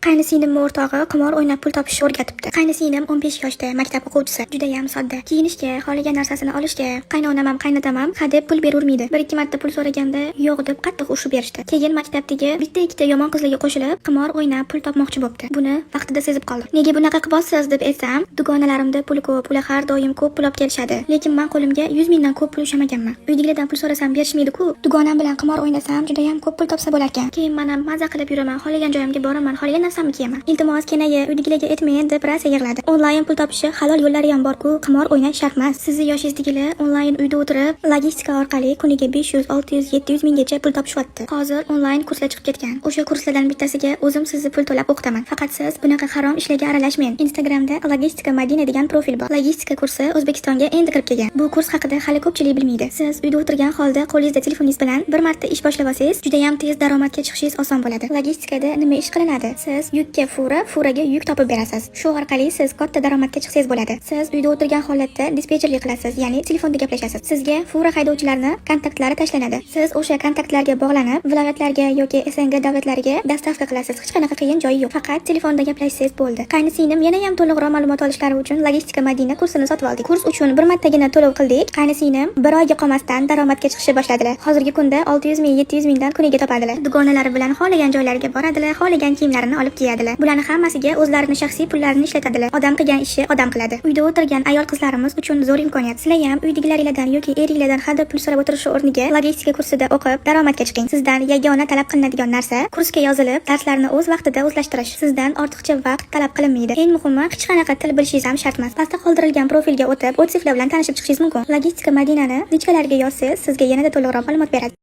Qaynisinim o'rtog'i qimor o'ynab pul topishni o'rgatibdi. Qaynisinim 15 yoshda, maktab o'quvchisi. Juda ham sodda. Kiyinishga, xohlagan narsasini olishga qaynonam ham qaynotam ham hadeb pul berurmaydi. 1-2 marta pul so'raganda yo'q deb qattiq urishib berishdi. Keyin maktabdagi bitta-ikkita yomon qizlarga qo'shilib, qimor o'ynab pul topmoqchi bo'libdi. Buni vaqtida sezib qoldim. Nega bunaqa qilibsiz deb aytsam, dugonalarimda puli ko'p, ular har doim ko'p pul olib kelishadi. Lekin men qo'limga 100 mingdan ko'p pul ushlamaganman. Uydagilardan pul so'rasam berishmaydi-ku. Dugonam bilan qimor o'ynasam juda ham ko'p pul topsa bo'lar ekan. Keyin men ham maza qilib yuraman, xohlagan joyimga boraman, xohlagan narsamni kiyaman. Iltimos kenayi uydagilarga aytmayin deb rosa yig'ladi. Onlayn pul topishi halol yo'llari ham bor-ku, qimor o'ynash shart emas. Sizni yoshingizdagilar onlayn uyda o'tirib, logistika orqali kuniga 500, 600, 700 minggacha pul topishyapti. Hozir onlayn kurslar chiqib ketgan. O'sha kurslardan bittasiga o'zim sizni pul to'lab o'qitaman. Faqat siz bunaqa harom ishlarga aralashmang. Instagramda Logistika Madina degan profil bor. Logistika kursi O'zbekistonga endi kirib kelgan. Bu kurs haqida hali ko'pchilik bilmaydi. Siz uyda o'tirgan holda qo'lingizda telefoningiz bilan bir marta ish boshlab olsangiz, juda ham tez daromadga chiqishingiz oson bo'ladi. Logistikada nima ish qilinadi? Siz yukka furaga yuk topib berasiz. Shu orqali siz katta daromadga chiqsangiz bo'ladi. Siz uyda o'tirgan holatda dispetcherlik qilasiz, ya'ni telefonda gaplashasiz. Sizga fura haydovchilarning kontaktlari tashlanadi. Siz o'sha kontaktlarga bog'lanib, viloyatlarga yoki SNG davlatlariga dostavka qilasiz. Hech qanaqa qiyin joyi yo'q. Faqat telefonda gaplashsangiz bo'ldi. Qaynisinim yana ham to'liqroq ma'lumot olishlari uchun Logistika Madina kursini sotib oldik. Kurs uchun bir martagina to'lov qildik. Qaynisinim bir oyga qolmasdan daromadga chiqishni boshladilar. Hozirgi kunda 600 ming, 700 mingdan kuniga topadilar. Dugonalari bilan xohlagan joylariga boradilar, xohlagan kiyimlarini olib kiyadilar. Bularning hammasiga o'zlarining shaxsiy pullarini ishlatadilar. Odam qilgan ishi odam qiladi. Uyda o'tirgan ayol qizlarimiz uchun zo'r imkoniyat. Sizlar ham uydagilaringlardan yoki eringlardan hadeb pul so'rab o'tirish o'rniga logistika kursida o'qib daromadga chiqing. Sizdan yagona talab qilinadigan narsa kursga yozilib, darslarni o'z vaqtida o'zlashtirish. Sizdan ortiqcha vaqt talab qilinmaydi. Eng muhimi, hech qanaqa til bilishingiz ham shart emas. Pastda qoldirilgan profilga o'tib, o'tsiflar bilan tanishib chiqishingiz mumkin. Logistika Madinani lichkalariga yozsangiz, sizga yanada to'liqroq ma'lumot beradi.